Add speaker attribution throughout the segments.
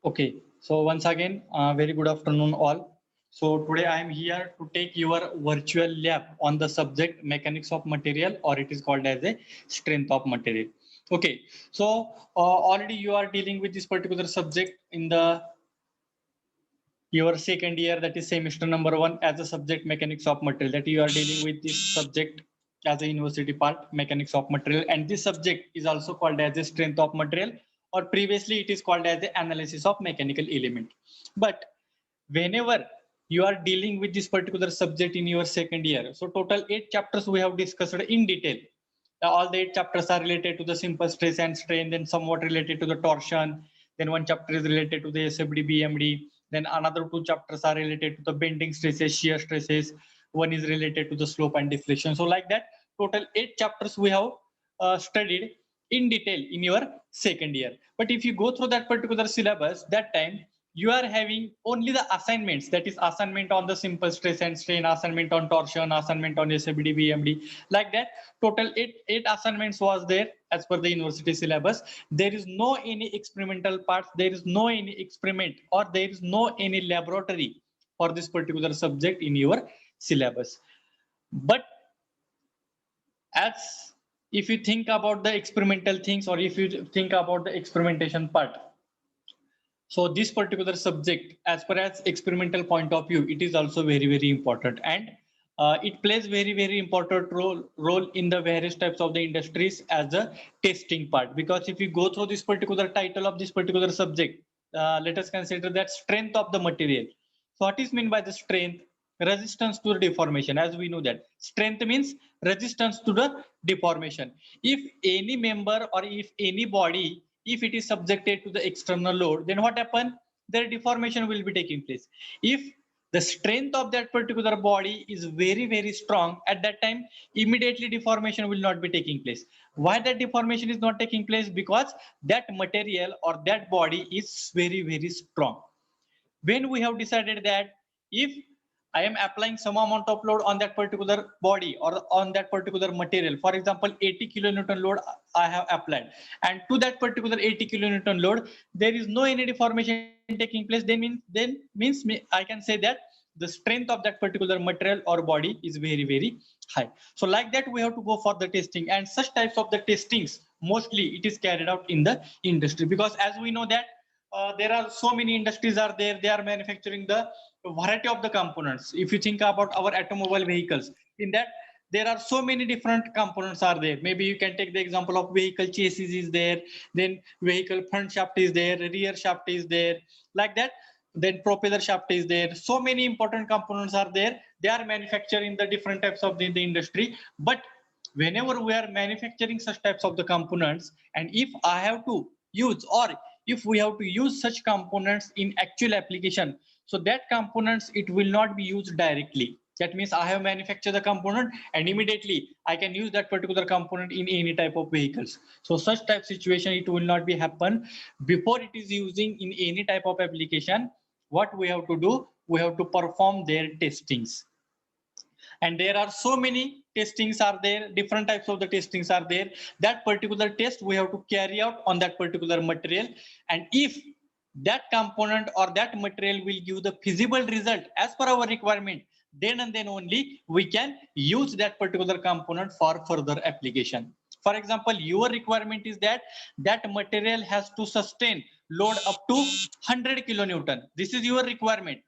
Speaker 1: Okay, so once again, very good afternoon all. So today I am here to take your virtual lab on the subject mechanics of material, or it is called as a strength of material. Okay, so already you are dealing with this particular subject in the your second year, that is semester number one, as a subject mechanics of material, that you are dealing with this subject as a university part, mechanics of material, and this subject is also called as a strength of material, or previously it is called as the analysis of mechanical element. But whenever you are dealing with this particular subject in your second year, so total 8 chapters we have discussed in detail. All the 8 chapters are related to the simple stress and strain, then somewhat related to the torsion, then one chapter is related to the SFD BMD, then another 2 chapters are related to the bending stresses, shear stresses, one is related to the slope and deflection. So like that, total 8 chapters we have studied in detail in your second year. But if you go through that particular syllabus, that time you are having only the assignments, that is assignment on the simple stress and strain, assignment on torsion, assignment on SFD BMD, like that. Total eight assignments was there as per the university syllabus. There is no any experimental parts, there is no any experiment, or there is no any laboratory for this particular subject in your syllabus. But as if you think about the experimental things, or if you think about the experimentation part, so this particular subject, as per as experimental point of view, it is also very important, and it plays very important role in the various types of the industries as a testing part. Because if you go through this particular title of this particular subject, let us consider that strength of the material. So what is meant by the strength? Resistance to the deformation. As we know that strength means resistance to the deformation. If any member or if any body, if it is subjected to the external load, then what happen? Their deformation will be taking place. If the strength of that particular body is very strong, at that time immediately deformation will not be taking place. Why that deformation is not taking place? Because that material or that body is very strong. When we have decided that if I am applying some amount of load on that particular body or on that particular material, for example, 80 kilonewton load I have applied, and to that particular 80 kilonewton load, there is no any deformation taking place, then means I can say that the strength of that particular material or body is very high. So like that, we have to go for the testing, and such types of the testings mostly it is carried out in the industry. Because as we know that there are so many industries are there, they are manufacturing the variety of the components. If you think about our automobile vehicles, in that there are so many different components are there. Maybe you can take the example of vehicle chassis is there, then vehicle front shaft is there, rear shaft is there, like that, then propeller shaft is there. So many important components are there, they are manufactured in the different types of the industry. But whenever we are manufacturing such types of the components, and if I have to use, or if we have to use such components in actual application, so that components it will not be used directly. That means I have manufactured the component and immediately I can use that particular component in any type of vehicles. So such type situation it will not be happen. Before it is using in any type of application, what we have to do, we have to perform their testings. And there are so many testings are there, different types of the testings are there. That particular test we have to carry out on that particular material, and if that component or that material will give the feasible result as per our requirement, then and then only we can use that particular component for further application. For example, your requirement is that that material has to sustain load up to 100 kilonewton. This is your requirement.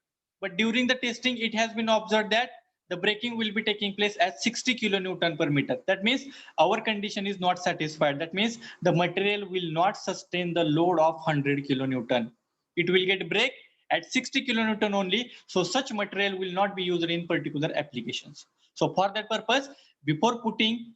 Speaker 1: But during the testing, it has been observed that the braking will be taking place at 60 kilonewton per meter. That means our condition is not satisfied. That means the material will not sustain the load of 100 kilonewton. It will get break at 60 kilonewton only. So such material will not be used in particular applications. So for that purpose, before putting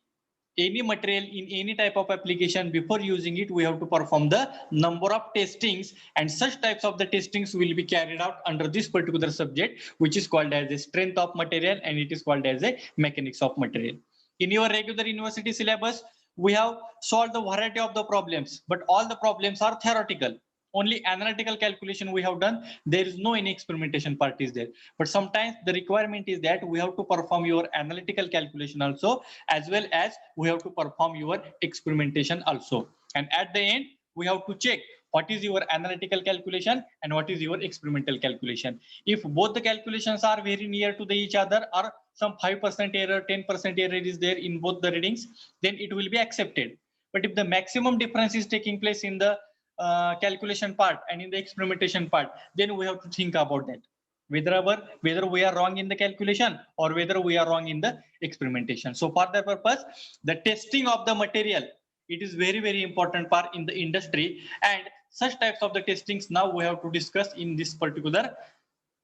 Speaker 1: any material in any type of application, before using it, we have to perform the number of testings, and such types of the testings will be carried out under this particular subject, which is called as a strength of material, and it is called as a mechanics of material. In your regular university syllabus, we have solved the variety of the problems, but all the problems are theoretical. Only analytical calculation we have done. There is no any experimentation part is there. But sometimes the requirement is that we have to perform your analytical calculation also, as well as we have to perform your experimentation also. And at the end, we have to check What is your analytical calculation and what is your experimental calculation? If both the calculations are very near to each other, or some 5% error, 10% error is there in both the readings, then it will be accepted. But if the maximum difference is taking place in the calculation part and in the experimentation part, then we have to think about that. Whether we are wrong in the calculation or whether we are wrong in the experimentation. So for that purpose, the testing of the material, it is very important part in the industry, and such types of the testings now we have to discuss in this particular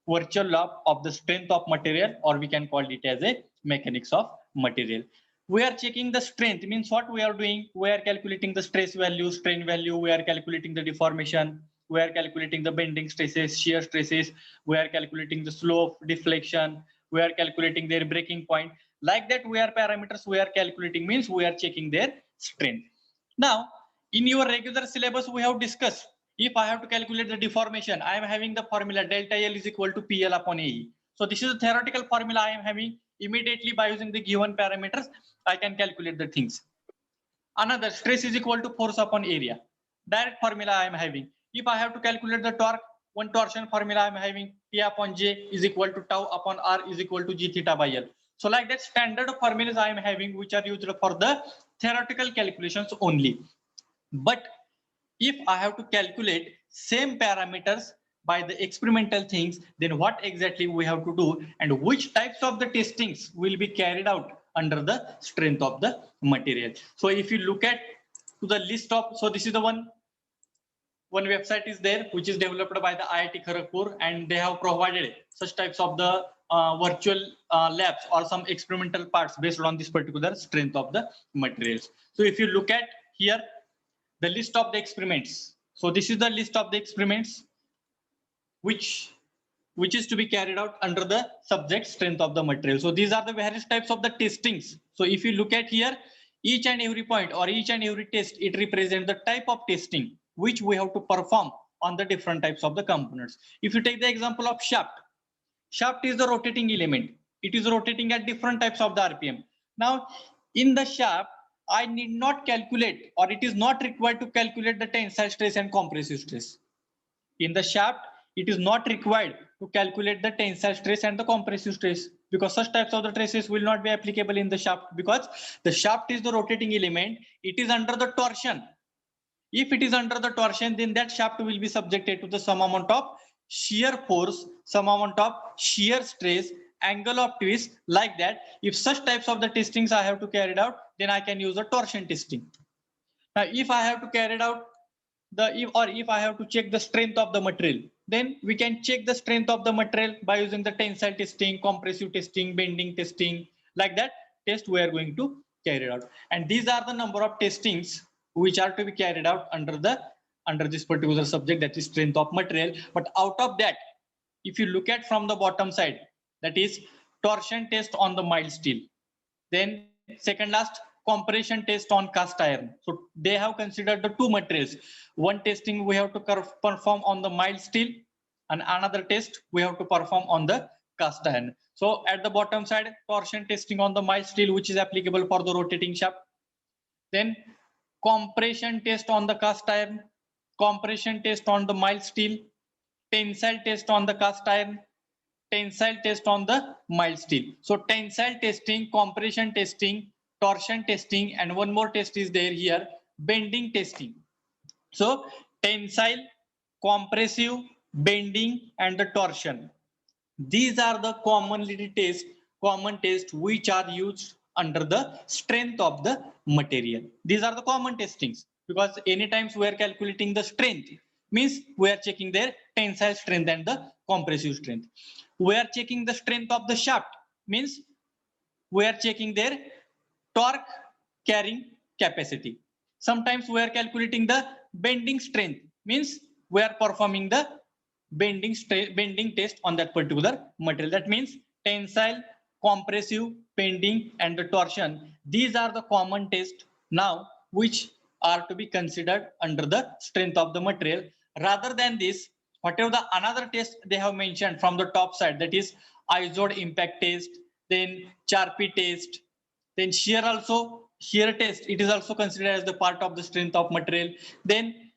Speaker 1: virtual law of the strength of material, or we can call it as a mechanics of material. We are checking the strength, means what we are doing, we are calculating the stress value, strain value, we are calculating the deformation, we are calculating the bending stresses, shear stresses, we are calculating the slope, deflection, we are calculating their breaking point. Like that, we are parameters we are calculating, means we are checking their strength. Now, in your regular syllabus, we have discussed, if I have to calculate the deformation, I am having the formula delta L is equal to PL upon AE. So this is a theoretical formula I am having. Immediately by using the given parameters, I can calculate the things. Another, stress is equal to force upon area. Direct formula I am having. If I have to calculate the torque, one torsion formula I am having, T upon J is equal to tau upon R is equal to G theta by L. So like that, standard formulas I am having, which are used for the theoretical calculations only. But if I have to calculate same parameters by the experimental things, then what exactly we have to do and which types of the testings will be carried out under the strength of the material. So if you look at to the list of, so this is the one website is there which is developed by the IIT Kharagpur, and they have provided such types of the virtual labs or some experimental parts based on this particular strength of the materials. So if you look at here, the list of the experiments. So this is the list of the experiments which is to be carried out under the subject strength of the material. So these are the various types of the testings. So if you look at here, each and every point or each and every test, it represents the type of testing which we have to perform on the different types of the components. If you take the example of shaft, shaft is the rotating element. It is rotating at different types of the RPM. Now in the shaft, I need not calculate, or it is not required to calculate the tensile stress and compressive stress. In the shaft, it is not required to calculate the tensile stress and the compressive stress, because such types of the stresses will not be applicable in the shaft, because the shaft is the rotating element. It is under the torsion. If it is under the torsion, then that shaft will be subjected to the some amount of shear force, some amount of shear stress, angle of twist, like that. If such types of the testings I have to carry out, then I can use a torsion testing. Now, if I have to carry out if I have to check the strength of the material, then we can check the strength of the material by using the tensile testing, compressive testing, bending testing, like that test we are going to carry out. And these are the number of testings which are to be carried out under this particular subject, that is strength of material. But out of that, if you look at from the bottom side, that is torsion test on the mild steel, then second last, compression test on cast iron. So they have considered the two materials. One testing we have to perform on the mild steel, and another test we have to perform on the cast iron. So at the bottom side, torsion testing on the mild steel, which is applicable for the rotating shaft. Then compression test on the cast iron, compression test on the mild steel, tensile test on the cast iron, tensile test on the mild steel. So tensile testing, compression testing, torsion testing, and one more test is there here, bending testing. So tensile, compressive, bending, and the torsion. These are the common tests which are used under the strength of the material. These are the common testings, because anytime we are calculating the strength, means we are checking their tensile strength and the compressive strength. We are checking the strength of the shaft, means we are checking their torque carrying capacity. Sometimes we are calculating the bending strength, means we are performing the bending test on that particular material. That means tensile, compressive, bending, and the torsion. These are the common tests now which are to be considered under the strength of the material. Rather than this, whatever the another test they have mentioned from the top side, that is IZOD impact test, then Charpy test, then shear test, it is also considered as the part of the strength of material. Then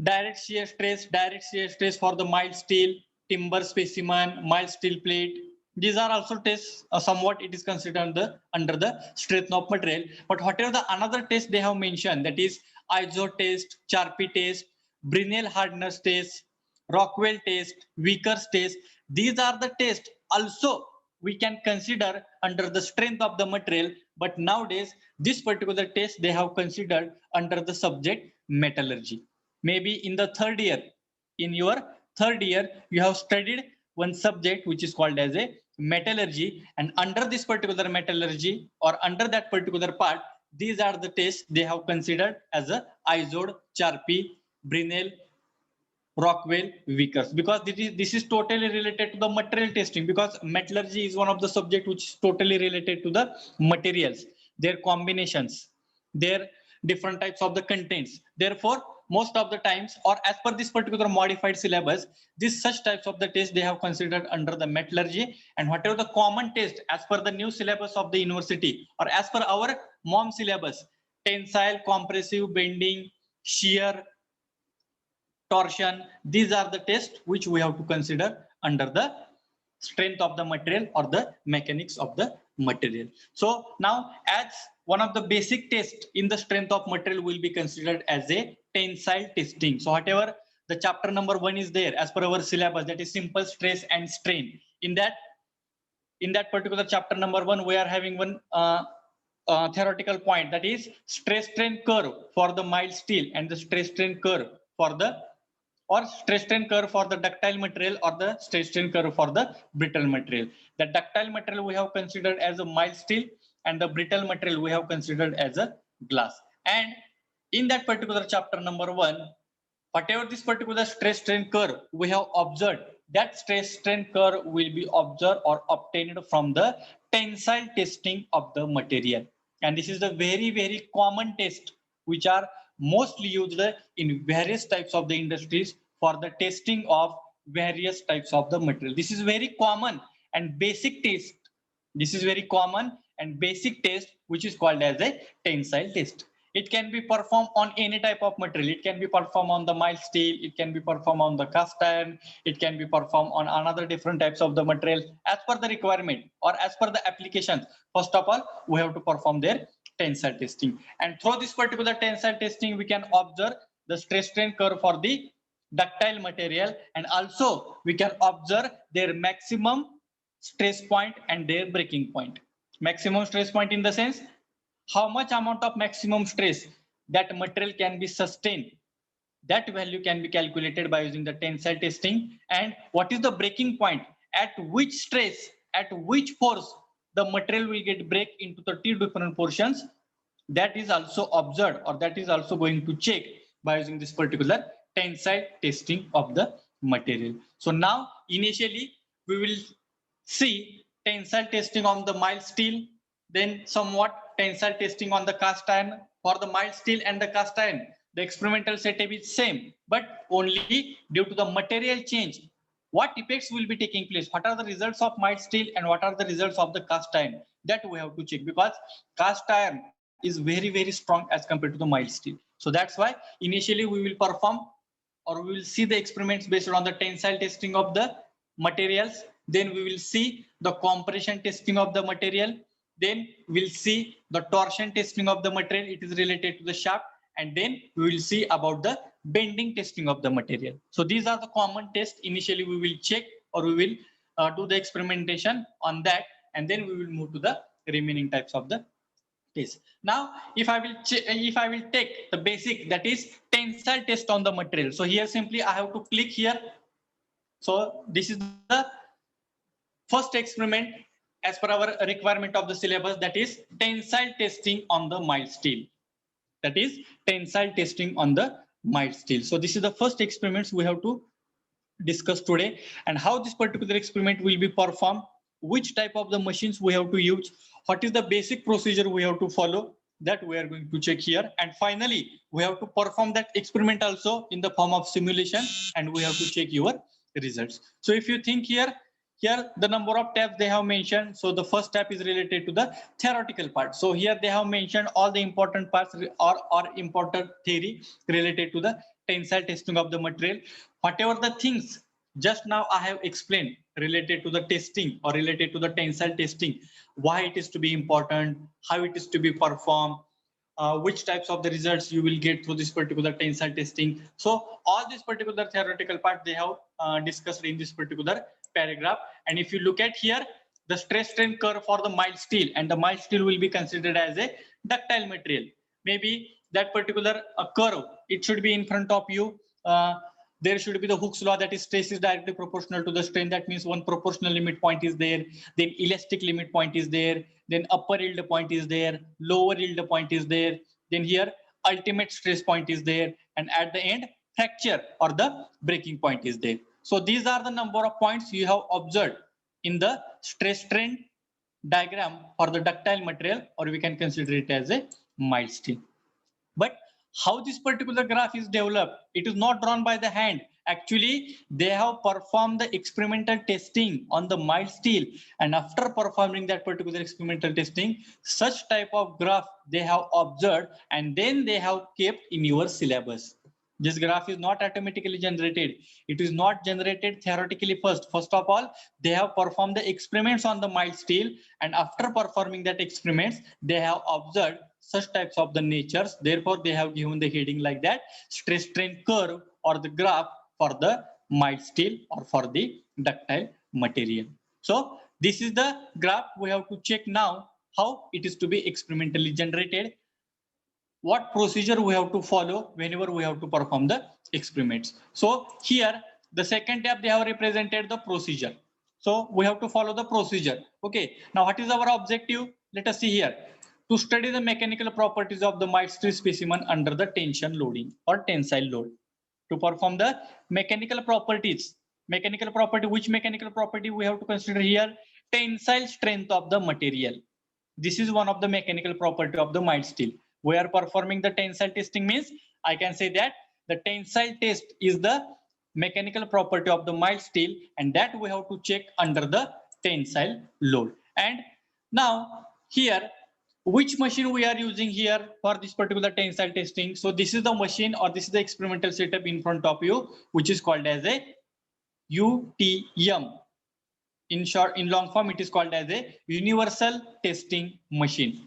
Speaker 1: direct shear stress for the mild steel, timber specimen, mild steel plate. These are also tests. Somewhat it is considered under the strength of material. But whatever the another test they have mentioned, that is ISO test, Charpy test, Brinell hardness test, Rockwell test, Vickers test. These are the tests also we can consider under the strength of the material. But nowadays, this particular test they have considered under the subject metallurgy. Maybe in the third year, in your third year, you have studied one subject which is called as a metallurgy, and under this particular metallurgy or under that particular part, these are the tests they have considered as a ISO, Charpy, Brinell, Rockwell, Vickers, because this is totally related to the material testing, because metallurgy is one of the subject which is totally related to the materials, their combinations, their different types of the contents. Therefore, most of the times, or as per this particular modified syllabus, this such types of the test they have considered under the metallurgy, and whatever the common test as per the new syllabus of the university or as per our mom syllabus, tensile, compressive, bending, shear, torsion, these are the tests which we have to consider under the strength of the material or the mechanics of the material. So now, as one of the basic tests in the strength of material will be considered as a tensile testing. So whatever the chapter number 1 is there as per our syllabus, that is simple stress and strain. In that particular chapter number 1, we are having one theoretical point, that is stress strain curve for the mild steel and the stress strain curve for the stress strain curve for the ductile material or the stress strain curve for the brittle material. The ductile material we have considered as a mild steel, and the brittle material we have considered as a glass. And in that particular chapter number 1, whatever this particular stress strain curve we have observed, that stress strain curve will be observed or obtained from the tensile testing of the material. And this is the very common test which are mostly used in various types of the industries for the testing of various types of the material. This is very common and basic test. This is very common and basic test which is called as a tensile test. It can be performed on any type of material. It can be performed on the mild steel. It can be performed on the cast iron. It can be performed on another different types of the material as per the requirement or as per the application. First of all, we have to perform their tensile testing. And through this particular tensile testing, we can observe the stress strain curve for the ductile material, and also we can observe their maximum stress point and their breaking point. Maximum stress point in the sense, how much amount of maximum stress that material can be sustained. That value can be calculated by using the tensile testing. And what is the breaking point? At which stress, at which force the material will get break into 30 different portions. That is also observed, or that is also going to check by using this particular tensile testing of the material. So now initially we will see tensile testing on the mild steel, then somewhat tensile testing on the cast iron. For the mild steel and the cast iron, the experimental setup is same, but only due to the material change, what effects will be taking place, what are the results of mild steel and what are the results of the cast iron, that we have to check, because cast iron is very strong as compared to the mild steel. So that's why initially we will perform, or we will see the experiments based on the tensile testing of the materials. Then we will see the compression testing of the material. Then we'll see the torsion testing of the material. It is related to the shaft. And then we will see about the bending testing of the material. So these are the common tests. Initially, we will check, or we will do the experimentation on that. And then we will move to the remaining types of the test. Now, if I will take the basic, that is tensile test on the material. So here simply I have to click here. So this is the first experiment as per our requirement of the syllabus, that is tensile testing on the mild steel. That is tensile testing on the mild steel. So this is the first experiments we have to discuss today, and how this particular experiment will be performed, which type of the machines we have to use, what is the basic procedure we have to follow, that we are going to check here. And finally, we have to perform that experiment also in the form of simulation, and we have to check your results. So if you think here the number of tabs they have mentioned. So the first tab is related to the theoretical part. So here they have mentioned all the important parts or important theory related to the tensile testing of the material. Whatever the things just now I have explained related to the testing or related to the tensile testing, why it is to be important, how it is to be performed, which types of the results you will get through this particular tensile testing. So all this particular theoretical part they have discussed in this particular paragraph. And if you look at here, the stress strain curve for the mild steel, and the mild steel will be considered as a ductile material. Maybe that particular curve, it should be in front of you. There should be the Hooke's law, that is stress is directly proportional to the strain. That means one proportional limit point is there, then elastic limit point is there, then upper yield point is there, lower yield point is there, then here ultimate stress point is there, and at the end fracture or the breaking point is there. So these are the number of points you have observed in the stress strain diagram for the ductile material, or we can consider it as a mild steel. But how this particular graph is developed, it is not drawn by the hand. Actually, they have performed the experimental testing on the mild steel, and after performing that particular experimental testing, such type of graph they have observed, and then they have kept in your syllabus. This graph is not automatically generated. It is not generated theoretically first. First of all, they have performed the experiments on the mild steel, and after performing that experiments, they have observed such types of the natures. Therefore, they have given the heading like that: stress strain curve or the graph for the mild steel or for the ductile material. So this is the graph. We have to check now how it is to be experimentally generated, what procedure we have to follow whenever we have to perform the experiments. So here the second tab they have represented the procedure. So we have to follow the procedure. Okay, now what is our objective? Let us see here. To study the mechanical properties of the mild steel specimen under the tension loading or tensile load. To perform the mechanical properties. Mechanical property, which mechanical property we have to consider here? Tensile strength of the material. This is one of the mechanical property of the mild steel. We are performing the tensile testing, means I can say that the tensile test is the mechanical property of the mild steel, and that we have to check under the tensile load. And now here, which machine we are using here for this particular tensile testing? So this is the machine, or this is the experimental setup in front of you, which is called as a UTM. In short, in long form, it is called as a universal testing machine.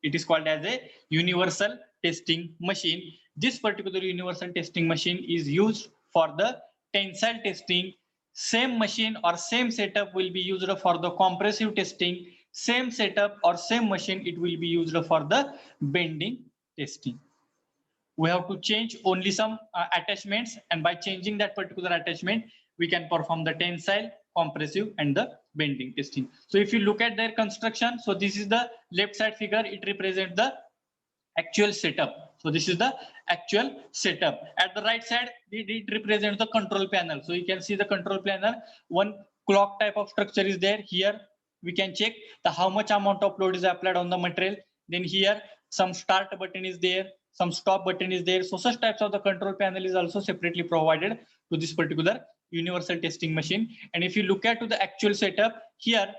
Speaker 1: It is called as a universal testing machine. This particular universal testing machine is used for the tensile testing. Same machine or same setup will be used for the compressive testing. Same setup or same machine, it will be used for the bending testing. We have to change only some attachments, and by changing that particular attachment, we can perform the tensile, compressive, and the bending testing. So if you look at their construction, so this is the left side figure, it represents the actual setup. So this is the actual setup. At the right side, it represents the control panel. So you can see the control panel. One clock type of structure is there. Here we can check the how much amount of load is applied on the material. Then here some start button is there, some stop button is there. So such types of the control panel is also separately provided to this particular universal testing machine. And if you look at to the actual setup here,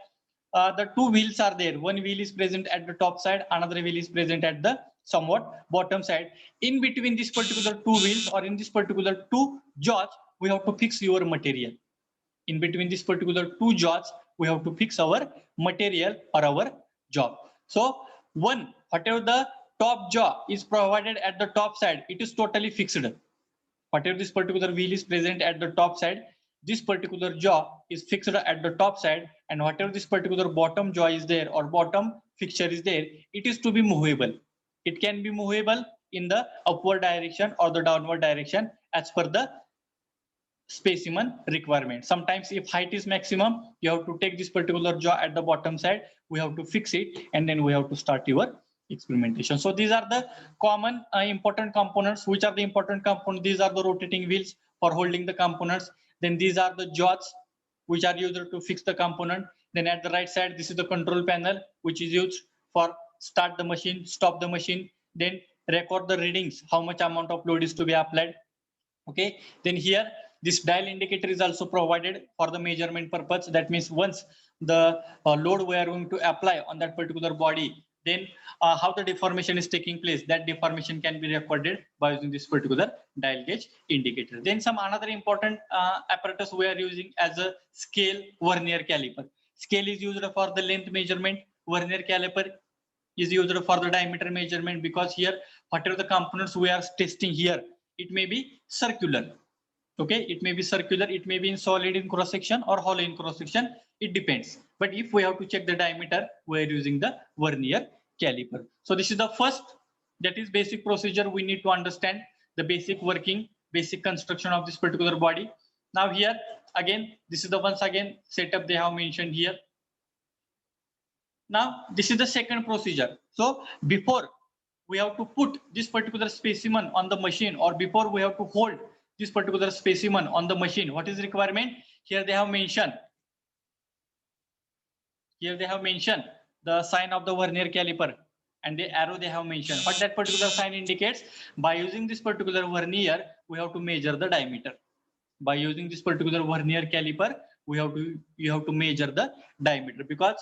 Speaker 1: the two wheels are there. One wheel is present at the top side, another wheel is present at the somewhat bottom side. In between this particular two wheels, or in this particular two jaws, we have to fix your material. In between this particular two jaws, we have to fix our material or our job. So one, whatever the top jaw is provided at the top side, it is totally fixed. Whatever this particular wheel is present at the top side, this particular jaw is fixed at the top side, and whatever this particular bottom jaw is there or bottom fixture is there, it is to be movable. It can be movable in the upward direction or the downward direction as per the specimen requirement. Sometimes if height is maximum, you have to take this particular jaw at the bottom side, we have to fix it, and then we have to start your experimentation. So these are the common important components. Which are the important components? These are the rotating wheels for holding the components. Then these are the jaws which are used to fix the component. Then at the right side, this is the control panel which is used for start the machine, stop the machine, then record the readings, how much amount of load is to be applied. Okay, then here this dial indicator is also provided for the measurement purpose. That means once the load we are going to apply on that particular body, then how the deformation is taking place, that deformation can be recorded by using this particular dial gauge indicator. Then some another important apparatus we are using as a scale, vernier caliper. Scale is used for the length measurement, vernier caliper is used for the diameter measurement, because here whatever the components we are testing here, it may be circular. Okay, it may be circular, it may be in solid in cross section or hollow in cross section, it depends. But if we have to check the diameter, we are using the vernier caliper. So this is the first, that is basic procedure we need to understand, the basic working, basic construction of this particular body. Now here again, this is the once again setup they have mentioned here. Now this is the second procedure. So before we have to put this particular specimen on the machine, or before we have to hold this particular specimen on the machine, what is the requirement? Here they have mentioned. Here they have mentioned the sign of the vernier caliper and the arrow they have mentioned. What that particular sign indicates? By using this particular vernier, we have to measure the diameter. By using this particular vernier caliper, you have to measure the diameter, because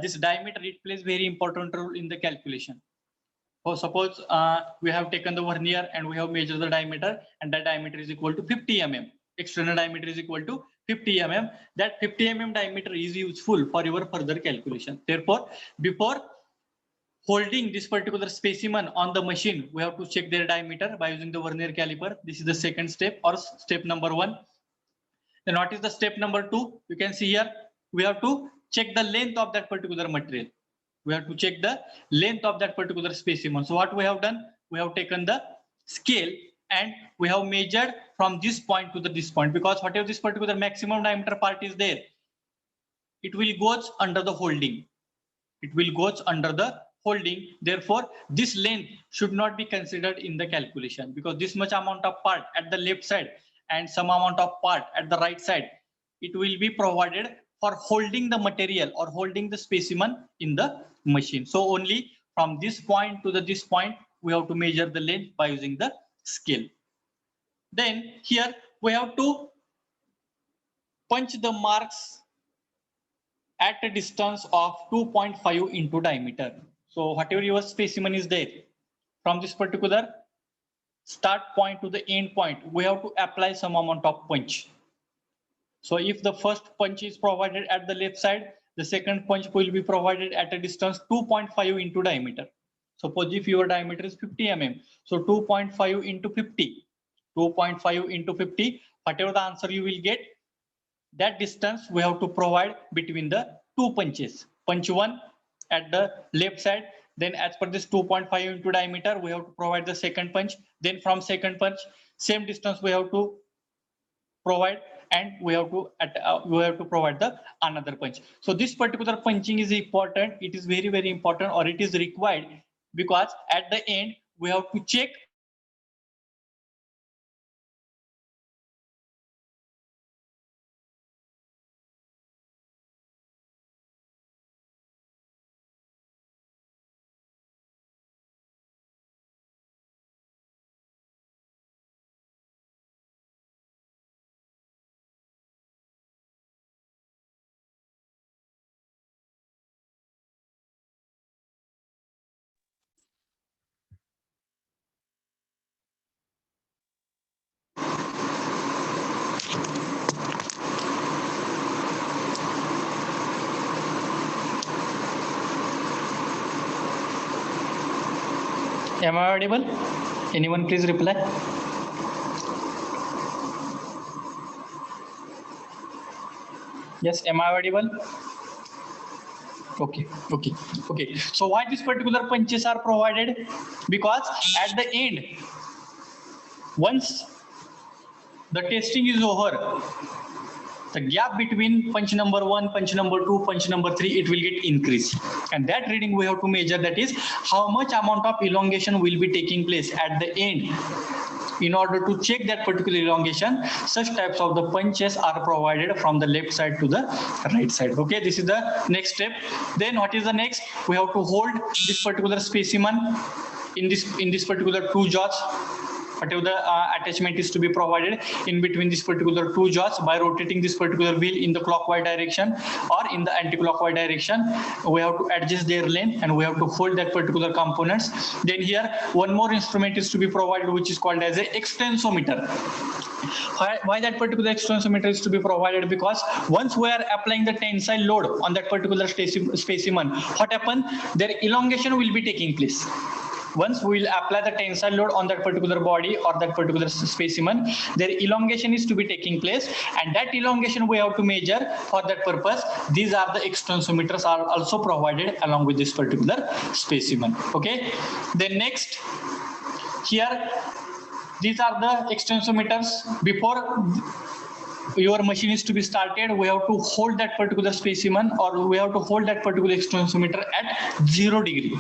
Speaker 1: this diameter, it plays very important role in the calculation. So suppose we have taken the vernier and we have measured the diameter, and that diameter is equal to 50 mm. External diameter is equal to 50 mm. That 50 mm diameter is useful for your further calculation. Therefore, before holding this particular specimen on the machine, we have to check their diameter by using the vernier caliper. This is the second step, or step number 1. Then what is the step number 2? You can see here, we have to check the length of that particular material. We have to check the length of that particular specimen. So what we have done, we have taken the scale and we have measured from this point to this point, because whatever this particular maximum diameter part is there, it will goes under the holding. It will goes under the holding. Therefore, this length should not be considered in the calculation, because this much amount of part at the left side and some amount of part at the right side, it will be provided for holding the material or holding the specimen in the machine. So only from this point to this point, we have to measure the length by using the scale. Then here we have to punch the marks at a distance of 2.5 into diameter. So whatever your specimen is there, from this particular start point to the end point, we have to apply some amount of punch. So if the first punch is provided at the left side, the second punch will be provided at a distance 2.5 into diameter. Suppose if your diameter is 50 mm, so 2.5 into 50, 2.5 into 50, whatever the answer you will get, that distance we have to provide between the two punches. Punch 1 at the left side, then as per this 2.5 into diameter, we have to provide the second punch. Then from second punch, same distance we have to provide, and we have to provide the another punch. So this particular punching is important. It is very, very important, or it is required, because at the end we have to check Am I audible? Anyone please reply. Yes, am I audible? Okay. So why these particular punches are provided? Because at the end, once the testing is over, the gap between punch number 1, punch number 2, punch number 3, it will get increased. And that reading we have to measure, that is how much amount of elongation will be taking place at the end. In order to check that particular elongation, such types of the punches are provided from the left side to the right side. Okay, this is the next step. Then what is the next? We have to hold this particular specimen in this particular two jaws. whatever the attachment is to be provided in between this particular two jaws by rotating this particular wheel in the clockwise direction or in the anti-clockwise direction. We have to adjust their length and we have to hold that particular components. Then here one more instrument is to be provided, which is called as a extensometer. Why that particular extensometer is to be provided? Because once we are applying the tensile load on that particular specimen, what happens? Their elongation will be taking place. Once we will apply the tensile load on that particular body or that particular specimen, their elongation is to be taking place, and that elongation we have to measure. For that purpose, these are the extensometers are also provided along with this particular specimen. Okay. Then next, here these are the extensometers. Before your machine is to be started, we have to hold that particular specimen or we have to hold that particular extensometer at 0 degree.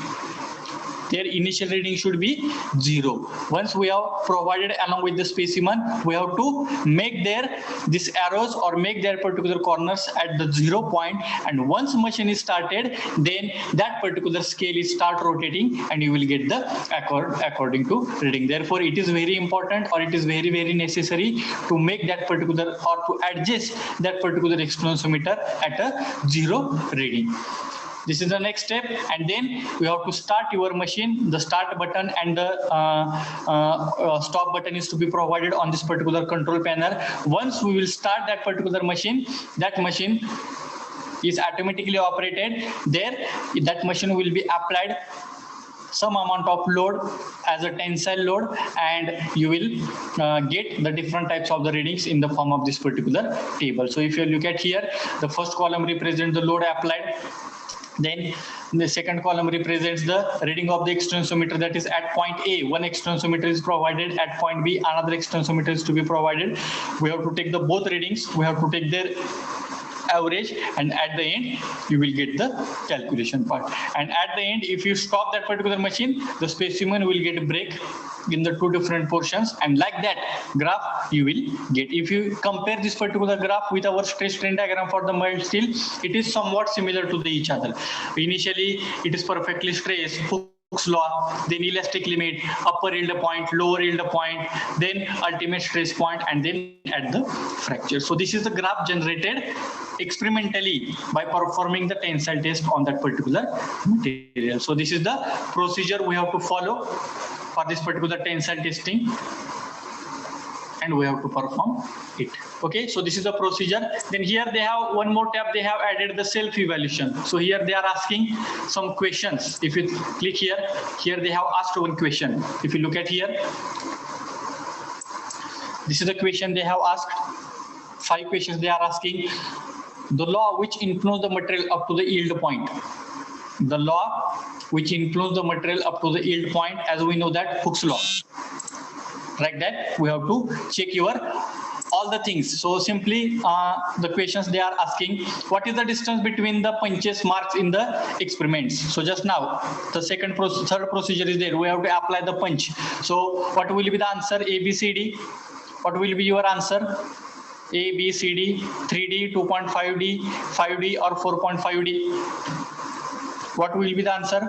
Speaker 1: Their initial reading should be 0. Once we have provided along with the specimen, we have to make these arrows or make their particular corners at the 0 point, and once machine is started, then that particular scale is start rotating and you will get the according to reading. Therefore, it is very important or it is very, very necessary to make that particular or to adjust that particular extensometer at a 0 reading. This is the next step, and then we have to start your machine. The start button and the stop button is to be provided on this particular control panel. Once we will start that particular machine, that machine is automatically operated. There, that machine will be applied some amount of load as a tensile load, and you will get the different types of the readings in the form of this particular table. So if you look at here, the first column represents the load applied. Then the second column represents the reading of the extensometer, that is at point A. One extensometer is provided, at point B another extensometer is to be provided. We have to take the both readings, we have to take their average, and at the end you will get the calculation part. And at the end, if you stop that particular machine, the specimen will get a break in the two different portions, and like that graph you will get. If you compare this particular graph with our stress strain diagram for the mild steel, it is somewhat similar to each other. Initially it is perfectly stressed, Hooke's law, then elastic limit, upper yield point, lower yield point, then ultimate stress point, and then at the fracture. So this is the graph generated experimentally by performing the tensile test on that particular material. So this is the procedure we have to follow for this particular tensile testing, and we have to perform it. Okay, so this is the procedure. Then here they have one more tab, they have added the self evaluation. So here they are asking some questions. If you click here they have asked one question. If you look at here, this is the question they have asked. 5 questions they are asking. The law which influence the material up to the yield point. The law which influence the material up to the yield point, as we know that Hooke's law. Like that, we have to check your all the things. So simply the questions they are asking, what is the distance between the punches marks in the experiments? So just now the third procedure is there. We have to apply the punch. So what will be the answer? A, B, C, D. What will be your answer? A, B, C, D, 3D, 2.5D, 5D, or 4.5D? What will be the answer?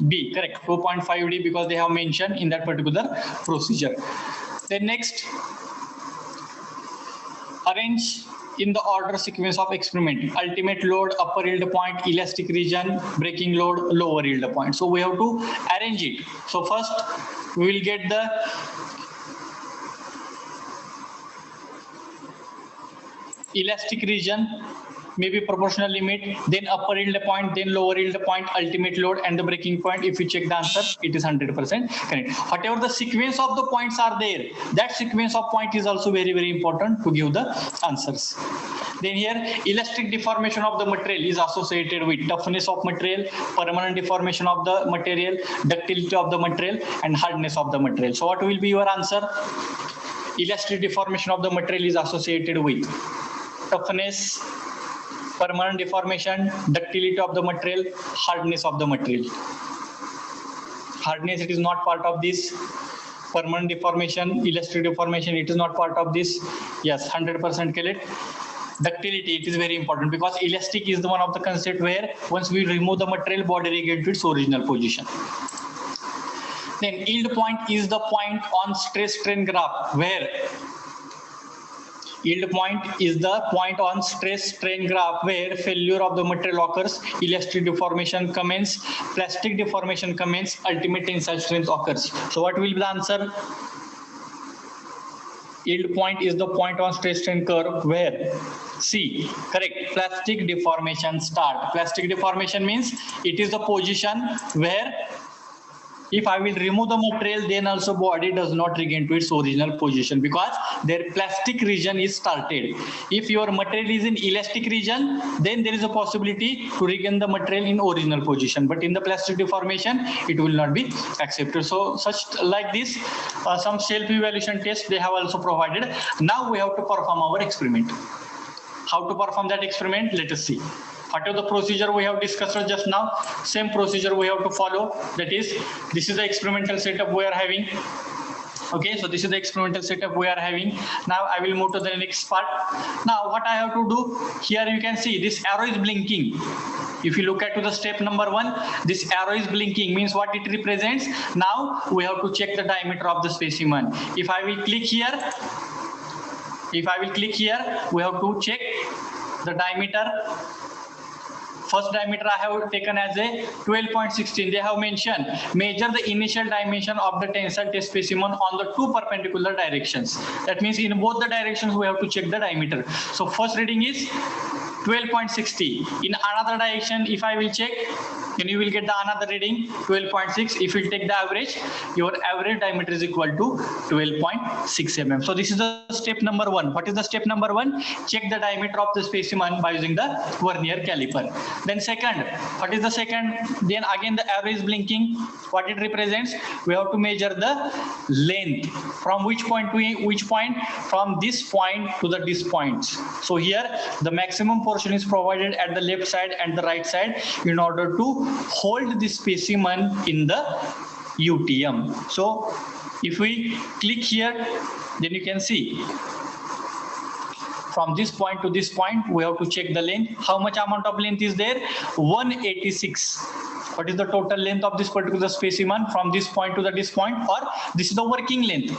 Speaker 1: B, correct, 2.5D, because they have mentioned in that particular procedure. Then next, arrange in the order sequence of experiment: ultimate load, upper yield point, elastic region, breaking load, lower yield point. So we have to arrange it. So first we will get the elastic region, maybe proportional limit, then upper yield point, then lower yield point, ultimate load, and the breaking point. If you check the answer, it is 100% correct. Whatever the sequence of the points are there, that sequence of point is also very, very important to give the answers. Then here, elastic deformation of the material is associated with toughness of material, permanent deformation of the material, ductility of the material, and hardness of the material. So what will be your answer? Elastic deformation of the material is associated with toughness, permanent deformation, ductility of the material, hardness of the material. Hardness, it is not part of this. Permanent deformation, elastic deformation, it is not part of this. Yes, 100% correct. Ductility, it is very important, because elastic is the one of the concept where once we remove the material, body regains to its original position. Then yield point is the point on stress strain graph where yield point is the point on stress strain graph where failure of the material occurs, elastic deformation commences, plastic deformation commences, ultimate tensile strength occurs. So what will be the answer? Yield point is the point on stress strain curve where C, correct, plastic deformation start. Plastic deformation means it is the position where if I will remove the material, then also body does not regain to its original position because their plastic region is started. If your material is in elastic region, then there is a possibility to regain the material in original position. But in the plastic deformation, it will not be accepted. So such like this, some self-evaluation tests they have also provided. Now we have to perform our experiment. How to perform that experiment? Let us see. Whatever the procedure we have discussed just now, same procedure we have to follow. That is, this is the experimental setup we are having. Okay, so this is the experimental setup we are having. Now I will move to the next part. Now what I have to do, here you can see this arrow is blinking. If you look at to the step number 1, this arrow is blinking, means what it represents. Now we have to check the diameter of the specimen. If I will click here, we have to check the diameter. First diameter I have taken as a 12.16. They have mentioned measure the initial dimension of the tensile test specimen on the 2 perpendicular directions. That means in both the directions we have to check the diameter. So first reading is 12.60. In another direction, if I will check, then you will get the another reading 12.6. If you take the average, your average diameter is equal to 12.6 mm. So this is the step number 1. What is the step number 1? Check the diameter of the specimen by using the vernier caliper. Then second, what is the second? Then again the arrow is blinking. What it represents? We have to measure the length. From which point to which point? From this point to this point. So here the maximum portion is provided at the left side and the right side in order to hold the specimen in the UTM. So if we click here, then you can see from this point to this point we have to check the length. How much amount of length is there? 186. What is the total length of this particular specimen from this point to this point, or this is the working length?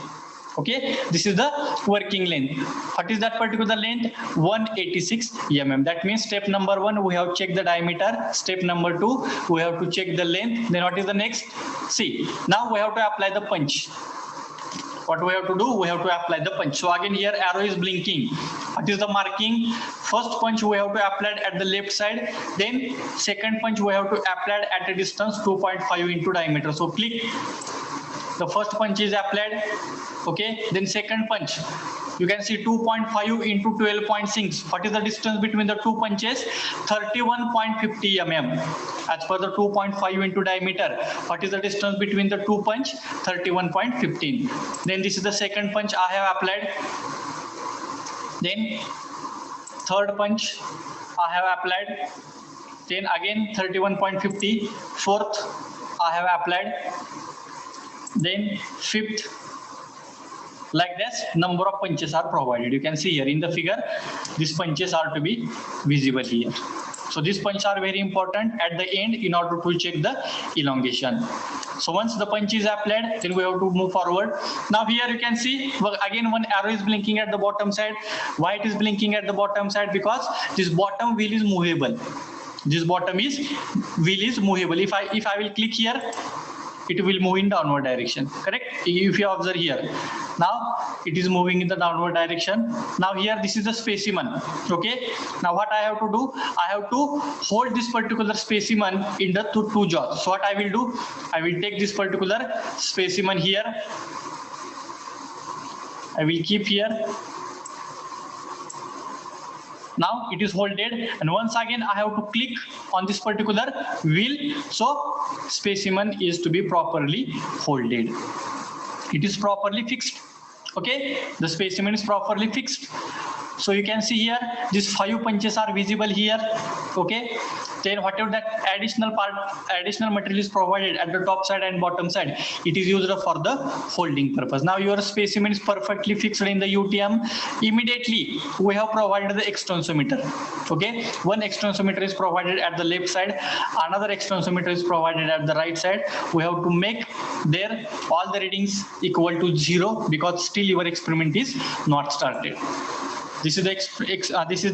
Speaker 1: Okay, this is the working length. What is that particular length? 186 mm. That means step number 1 we have checked the diameter. Step number 2 we have to check the length. Then what is the next? See, now we have to apply the punch. What we have to do? We have to apply the punch. So again here arrow is blinking. What is the marking? First punch we have to apply at the left side. Then second punch we have to apply at a distance 2.5 into diameter. So click. The first punch is applied. Okay. Then second punch. You can see 2.5 into 12.6. What is the distance between the two punches? 31.50 mm. As per the 2.5 into diameter, what is the distance between the two punch? 31.15. Then this is the second punch I have applied. Then third punch I have applied. Then again 31.50. Fourth I have applied. Then fifth. Like this, number of punches are provided. You can see here in the figure, these punches are to be visible here. So these punches are very important at the end in order to check the elongation. So once the punch is applied, then we have to move forward. Now here you can see again one arrow is blinking at the bottom side. Why it is blinking at the bottom side? Because this bottom wheel is movable. This bottom wheel is movable. If I will click here, it will move in downward direction. Correct? If you observe here, now it is moving in the downward direction. Now here this is the specimen. Okay. Now what I have to do? I have to hold this particular specimen in the two jaws. So what I will do? I will take this particular specimen here. I will keep here. Now it is holded, and once again I have to click on this particular wheel. So specimen is to be properly holded. It is properly fixed. Okay, the specimen is properly fixed. So you can see here, these 5 punches are visible here. Okay. Then whatever that additional material is provided at the top side and bottom side, it is used for the holding purpose. Now your specimen is perfectly fixed in the UTM. Immediately we have provided the extensometer. Okay, one extensometer is provided at the left side, another extensometer is provided at the right side. We have to make there all the readings equal to 0 because still your experiment is not started. This is the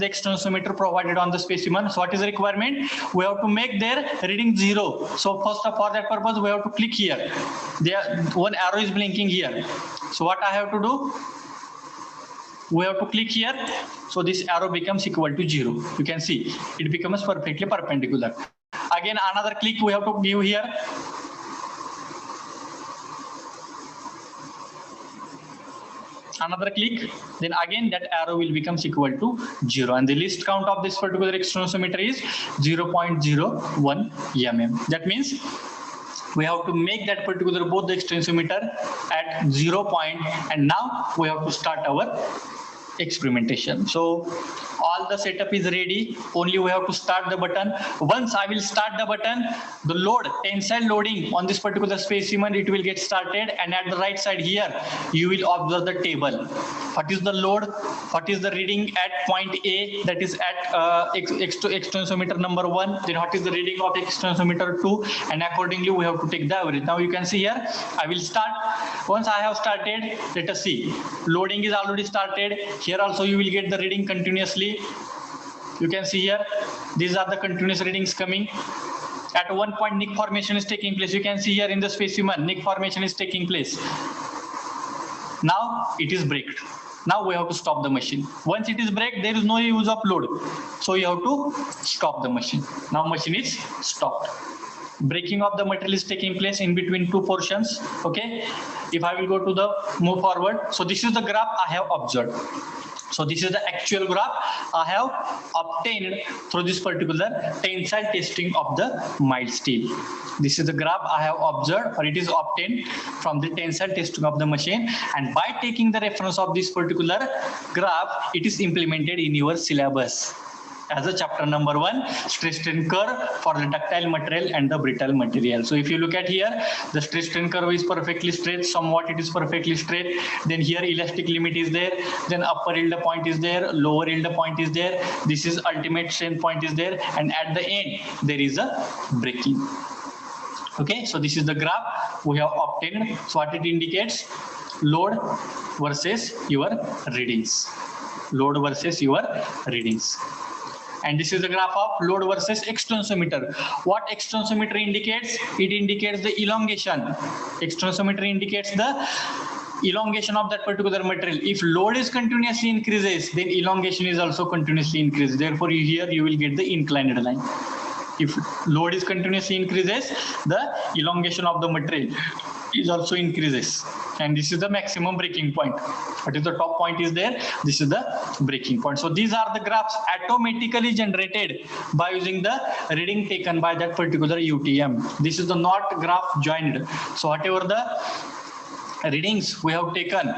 Speaker 1: extensometer provided on the specimen. So what is the requirement? We have to make their reading 0. So first for that purpose, we have to click here. There one arrow is blinking here. So what I have to do? We have to click here. So this arrow becomes equal to 0. You can see it becomes perfectly perpendicular. Again, another click we have to give here. Another click, then again that arrow will become equal to 0, and the least count of this particular extensometer is 0.01 mm. That means we have to make that particular both the extensometer at 0 point, and now we have to start our experimentation. So all the setup is ready, only we have to start the button. Once I will start the button, the load, tensile loading on this particular specimen, it will get started, and at the right side here you will observe the table. What is the load, what is the reading at point A, that is at extensometer number 1, then what is the reading of extensometer 2, and accordingly we have to take the average. Now you can see here, I will start. Once I have started, let us see, loading is already started. Here also you will get the reading continuously. You can see here, these are the continuous readings coming. At one point nick formation is taking place. You can see here in the specimen, nick formation is taking place. Now it is braked. Now we have to stop the machine. Once it is braked, there is no use of load. So you have to stop the machine. Now machine is stopped. Braking of the material is taking place in between two portions. Okay, if I will go to the move forward, so this is the graph I have observed. So this is the actual graph I have obtained through this particular tensile testing of the mild steel. This is the graph I have observed, or it is obtained from the tensile testing of the machine, and by taking the reference of this particular graph, it is implemented in your syllabus as a chapter number 1, stress strain curve for the ductile material and the brittle material. So if you look at here, the stress strain curve is perfectly straight, somewhat it is perfectly straight. Then here elastic limit is there, then upper yield point is there, lower yield point is there, this is ultimate strain point is there, and at the end there is a breaking. Okay, so this is the graph we have obtained. So what it indicates? Load versus your readings. Load versus your readings. And this is the graph of load versus extensometer. What extensometer indicates? It indicates the elongation. Extensometer indicates the elongation of that particular material. If load is continuously increases, then elongation is also continuously increases. Therefore, here you will get the inclined line. If load is continuously increases, the elongation of the material is also increases, and this is the maximum breaking point. What is the top point is there, this is the breaking point. So these are the graphs automatically generated by using the reading taken by that particular UTM. This is the not graph joined. So whatever the readings we have taken,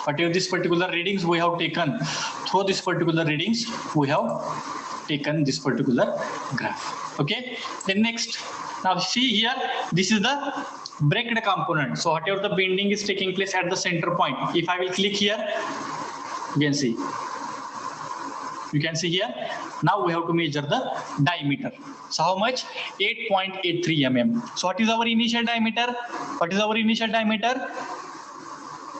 Speaker 1: whatever this particular readings we have taken, through this particular readings we have taken this particular graph. Okay, then next, now see here, this is the braked component. So whatever the bending is taking place at the center point, if I will click here, you can see here, now we have to measure the diameter. So how much? 8.83 mm. So what is our initial diameter? What is our initial diameter?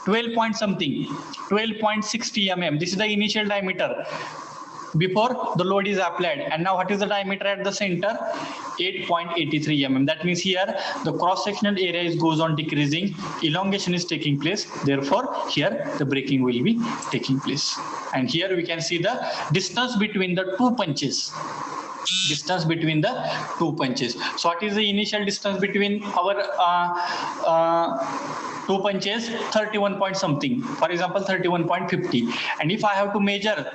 Speaker 1: 12 point something, 12.60 mm. This is the initial diameter before the load is applied. And now what is the diameter at the center? 8.83 mm. That means here the cross-sectional area goes on decreasing, elongation is taking place, therefore here the breaking will be taking place. And here we can see the distance between the two punches. Distance between the two punches. So what is the initial distance between our two punches? 31 point something, for example 31.50. And if I have to measure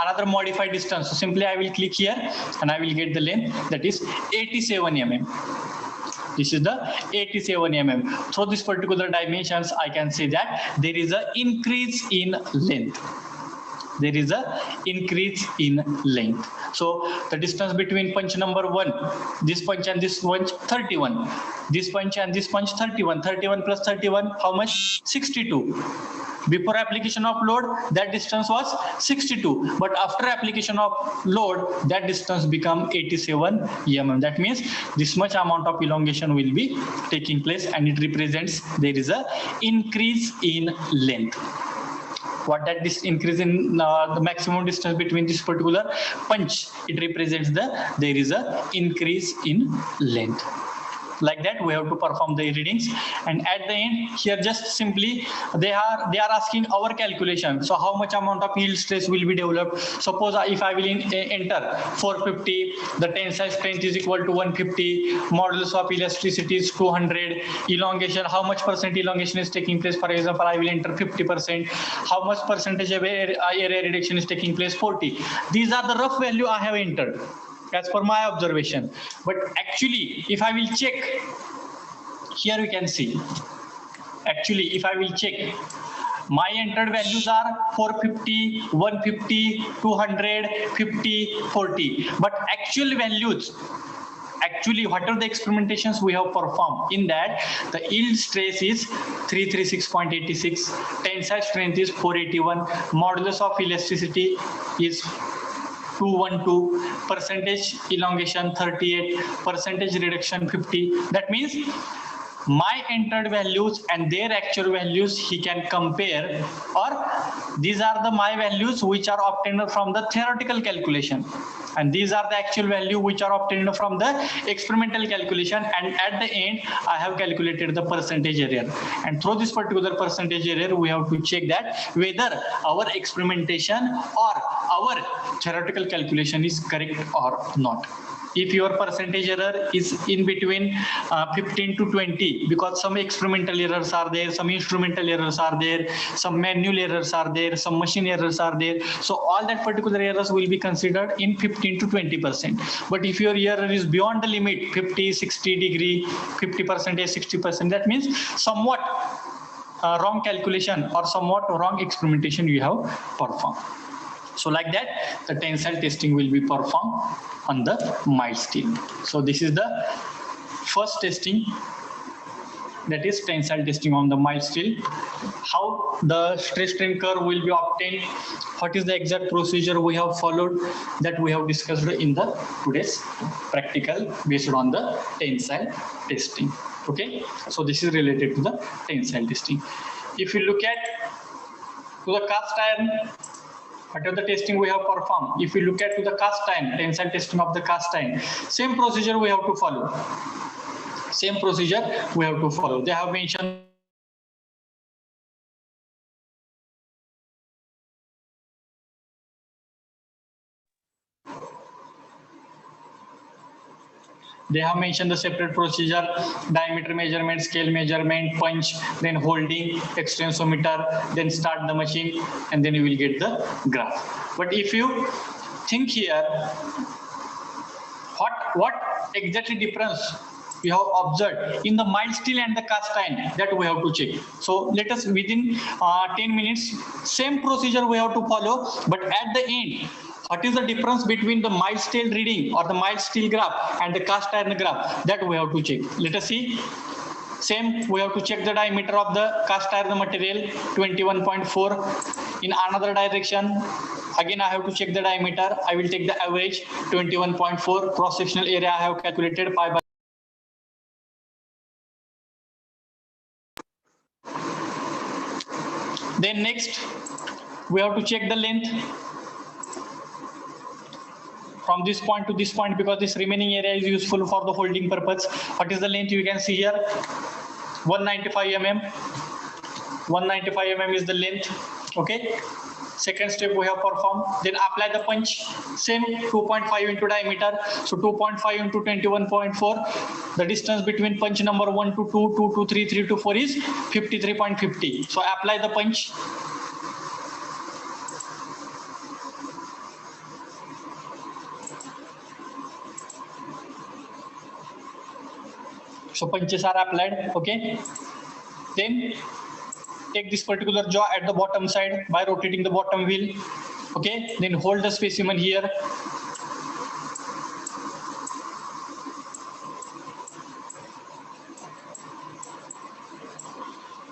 Speaker 1: another modified distance, so simply I will click here and I will get the length, that is 87 mm. This is the 87 mm. Through this particular dimensions, I can say that there is an increase in length. there is a increase in length. So the distance between punch number 1, this punch and this punch 31, this punch and this punch 31, 31 plus 31, how much? 62. Before application of load, that distance was 62, but after application of load, that distance become 87 mm. That means this much amount of elongation will be taking place, and it represents there is a increase in length. What that this increase in the maximum distance between this particular punch, it represents there is a increase in length. Like that we have to perform the readings, and at the end here just simply they are asking our calculation. So how much amount of yield stress will be developed? Suppose if I will enter 450, the tensile strength is equal to 150, modulus of elasticity is 200, elongation, how much percent elongation is taking place? For example, I will enter 50%. How much percentage of area reduction is taking place? 40. These are the rough value I have entered as per my observation. But actually, if I will check, here we can see, actually if I will check, my entered values are 450, 150, 200, 50, 40. But actual values, actually what are the experimentations we have performed, in that the yield stress is 336.86, tensile strength is 481, modulus of elasticity is 212, percentage elongation 38, percentage reduction 50. That means my entered values and their actual values he can compare, or these are the my values which are obtained from the theoretical calculation, and these are the actual value which are obtained from the experimental calculation, and at the end I have calculated the percentage error, and through this particular percentage error we have to check that whether our experimentation or our theoretical calculation is correct or not. If your percentage error is in between 15 to 20, because some experimental errors are there, some instrumental errors are there, some manual errors are there, some machine errors are there, so all that particular errors will be considered in 15 to 20%. But if your error is beyond the limit 50, 60 degree, 50%, 60%, that means somewhat wrong calculation or somewhat wrong experimentation you have performed. So like that, the tensile testing will be performed on the mild steel. So this is the first testing, that is tensile testing on the mild steel. How the stress strain curve will be obtained, what is the exact procedure we have followed, that we have discussed in the today's practical based on the tensile testing. Okay, so this is related to the tensile testing. If you look at to the cast iron, what are the testing we have performed? If we look at to the cast iron, tensile testing of the cast iron, same procedure we have to follow. Same procedure we have to follow. They have mentioned the separate procedure: diameter measurement, scale measurement, punch, then holding, extensometer, then start the machine, and then you will get the graph. But if you think here, what exactly difference we have observed in the mild steel and the cast iron, that we have to check. So let us within 10 minutes, same procedure we have to follow, but at the end, what is the difference between the mild steel reading or the mild steel graph and the cast iron graph, that we have to check. Let us see. Same, we have to check the diameter of the cast iron material 21.4. In another direction, again I have to check the diameter. I will take the average 21.4. Cross sectional area I have calculated pi by. Then next, we have to check the length from this point to this point, because this remaining area is useful for the holding purpose. What is the length? You can see here, 195 mm. 195 mm is the length. Okay. Second step we have performed. Then apply the punch. Same 2.5 into diameter. So 2.5 into 21.4. The distance between punch number 1 to 2, 2 to 3, 3 to 4 is 53.50. So apply the punch. So punches are applied. Okay. Then take this particular jaw at the bottom side by rotating the bottom wheel. Okay, then hold the specimen here.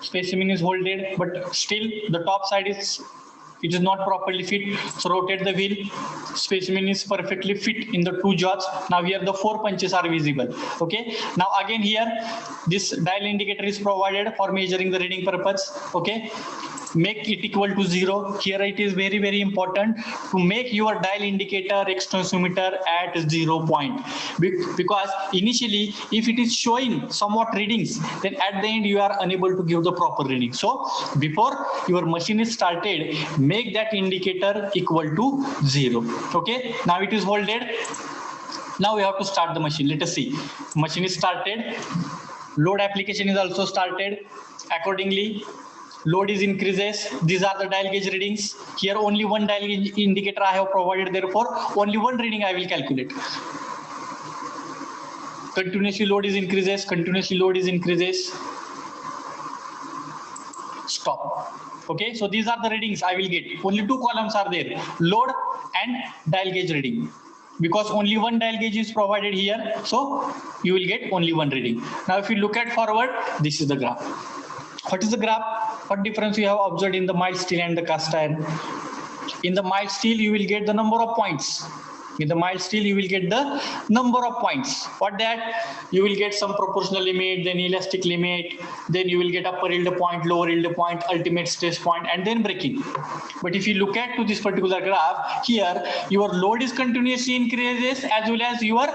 Speaker 1: Specimen is holded, but still the top side is, it is not properly fit. So rotate the wheel. Specimen is perfectly fit in the two jaws. Now here the 4 punches are visible. Okay. Now again here, this dial indicator is provided for measuring the reading purpose. Okay. Make it equal to 0. Here it is very, very important to make your dial indicator extensometer at 0 point, because initially if it is showing somewhat readings, then at the end you are unable to give the proper reading. So before your machine is started, make that indicator equal to 0. Okay, now it is holded. Now we have to start the machine. Let us see. Machine is started. Load application is also started. Accordingly, load is increases. These are the dial gauge readings. Here only one dial gauge indicator I have provided, therefore only one reading I will calculate. Continuously load is increases. Continuously load is increases. Stop. Okay, so these are the readings I will get. Only 2 columns are there, load and dial gauge reading, because only one dial gauge is provided here, so you will get only one reading. Now if you look at forward, this is the graph. What is the graph? What difference you have observed in the mild steel and the cast iron? In the mild steel you will get the number of points. In the mild steel you will get the number of points. What that? You will get some proportional limit, then elastic limit, then you will get upper yield point, lower yield point, ultimate stress point, and then breaking. But if you look at to this particular graph, here your load is continuously increases, as well as your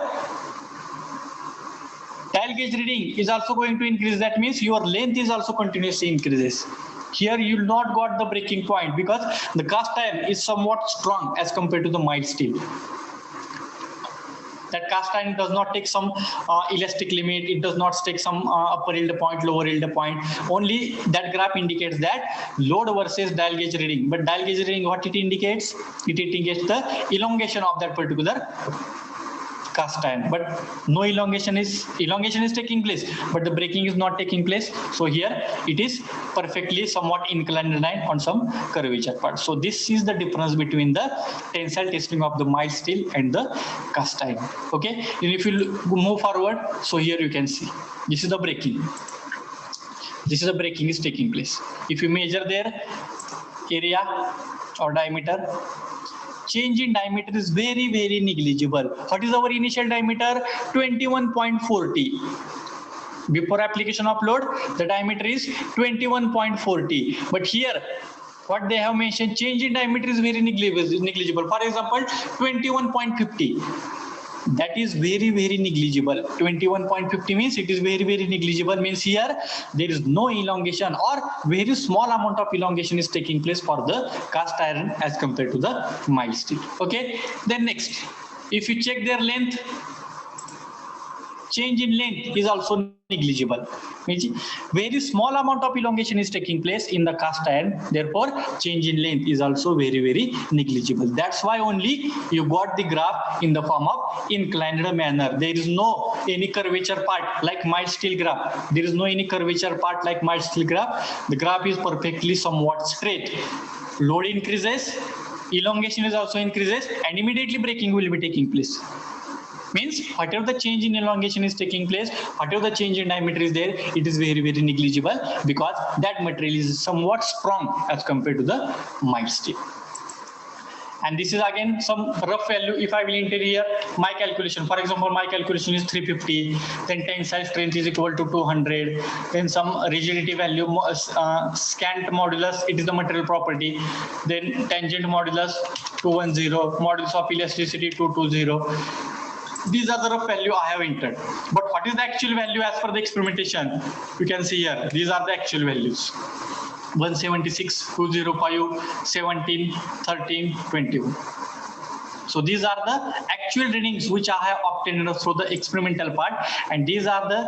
Speaker 1: dial gauge reading is also going to increase. That means your length is also continuously increases. Here you will not got the breaking point, because the cast iron is somewhat strong as compared to the mild steel. That cast iron does not take some elastic limit, it does not take some upper yield point, lower yield point. Only that graph indicates that load versus dial gauge reading. But dial gauge reading, what it indicates? It indicates the elongation of that particular cast iron, but no elongation is taking place, but the breaking is not taking place. So here it is perfectly somewhat inclined line on some curvature part. So this is the difference between the tensile testing of the mild steel and the cast iron. Okay, and if you move forward, so here you can see this is the breaking. This is the breaking is taking place. If you measure their area or diameter, change in diameter is very, very negligible. What is our initial diameter? 21.40. Before application of load, the diameter is 21.40. But here, what they have mentioned, change in diameter is very negligible. For example, 21.50. That is very, very negligible. 21.50 means it is very, very negligible. Means here there is no elongation, or very small amount of elongation is taking place for the cast iron as compared to the mild steel. Okay. Then next, if you check their length, change in length is also negligible. Very small amount of elongation is taking place in the cast iron, therefore change in length is also very, very negligible. That's why only you got the graph in the form of inclined manner. There is no any curvature part like mild steel graph. There is no any curvature part like mild steel graph. The graph is perfectly somewhat straight. Load increases, elongation is also increases, and immediately breaking will be taking place. Means whatever the change in elongation is taking place, whatever the change in diameter is there, it is very, very negligible, because that material is somewhat strong as compared to the mild steel. And this is again some rough value. If I will enter here my calculation, for example, my calculation is 350, then tensile strength is equal to 200, then some rigidity value, scant modulus, it is the material property, then tangent modulus 210, modulus of elasticity 220. These are the rough value I have entered. But what is the actual value as per the experimentation? You can see here, these are the actual values. 176, 205, 17, 13, 21. So these are the actual readings which I have obtained through the experimental part, and these are the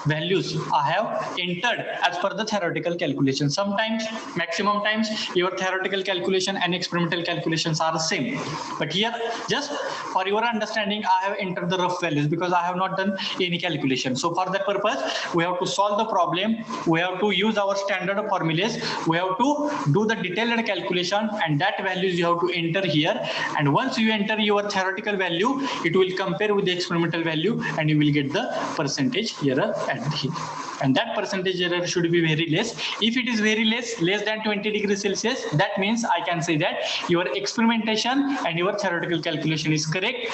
Speaker 1: values I have entered as per the theoretical calculation. Sometimes, maximum times, your theoretical calculation and experimental calculations are the same. But here, just for your understanding, I have entered the rough values because I have not done any calculation. So for that purpose, we have to solve the problem. We have to use our standard formulas. We have to do the detailed calculation, and that values you have to enter here. And once you enter your theoretical value, it will compare with the experimental value, and you will get the percentage error at here. And that percentage error should be very less. If it is very less than 20 degrees Celsius, that means I can say that your experimentation and your theoretical calculation is correct.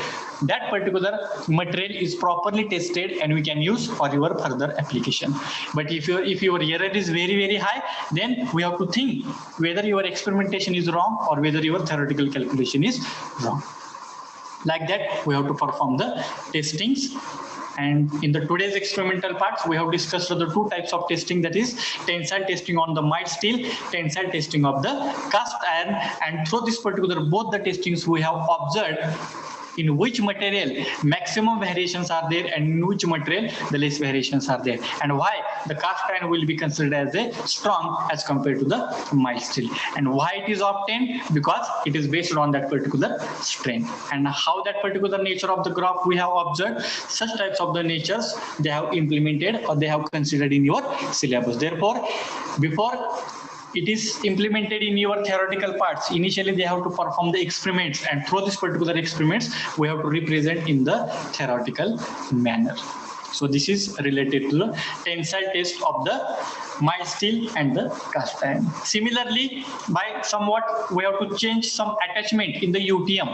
Speaker 1: That particular material is properly tested and we can use for your further application. But if your error is very high, then we have to think whether your experimentation is wrong or whether your theoretical calculation is wrong. Like that, we have to perform the testings. And in the today's experimental parts, we have discussed the two types of testing, that is tensile testing on the mild steel, tensile testing of the cast iron. And through this particular both the testings, we have observed in which material maximum variations are there and in which material the less variations are there, and why the cast iron will be considered as a strong as compared to the mild steel, and why it is obtained, because it is based on that particular strength. And how that particular nature of the graph we have observed, such types of the natures they have implemented or they have considered in your syllabus. Therefore, before it is implemented in your theoretical parts, initially they have to perform the experiments, and through this particular experiments we have to represent in the theoretical manner. So this is related to the tensile test of the mild steel and the cast iron. Similarly, by somewhat we have to change some attachment in the UTM,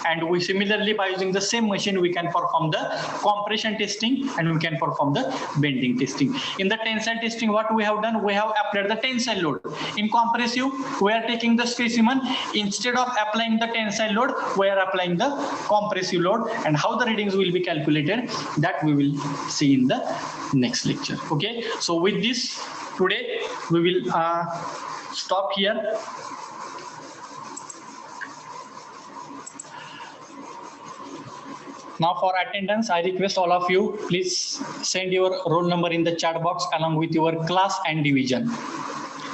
Speaker 1: and we similarly by using the same machine we can perform the compression testing and we can perform the bending testing. In the tensile testing, what we have done, we have applied the tensile load. In compressive, we are taking the specimen, instead of applying the tensile load, we are applying the compressive load, and how the readings will be calculated, that we will see in the next lecture. Okay, so with this, today we will stop here. Now for attendance, I request all of you, please send your roll number in the chat box along with your class and division.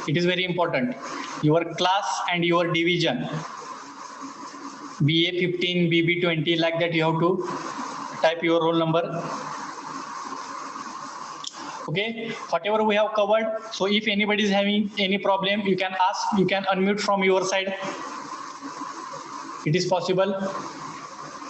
Speaker 1: It is very important. Your class and your division, BA 15, BB 20, like that you have to type your roll number. Okay, whatever we have covered. So if anybody is having any problem, you can ask, you can unmute from your side. It is possible.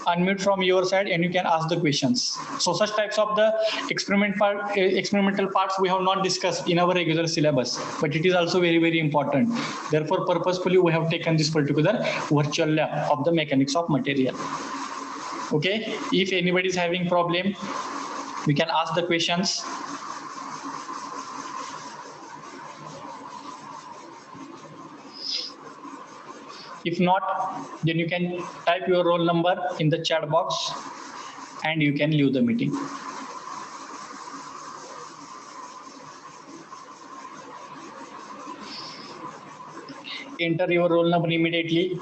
Speaker 1: Unmute from your side and you can ask the questions. So such types of the experimental parts we have not discussed in our regular syllabus, but it is also very important. Therefore, purposefully we have taken this particular virtual lab of the mechanics of material. Okay, if anybody is having problem, we can ask the questions. If not, then you can type your roll number in the chat box and you can leave the meeting. Enter your roll number immediately.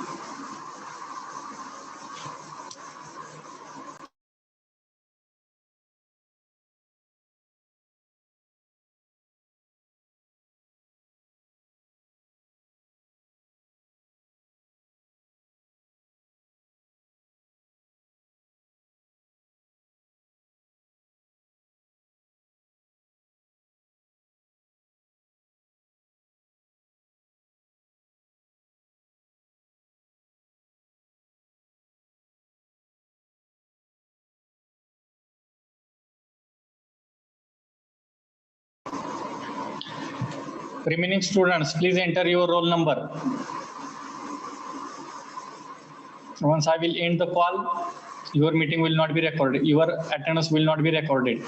Speaker 1: Remaining students, please enter your roll number. Once I will end the call, your meeting will not be recorded. Your attendance will not be recorded.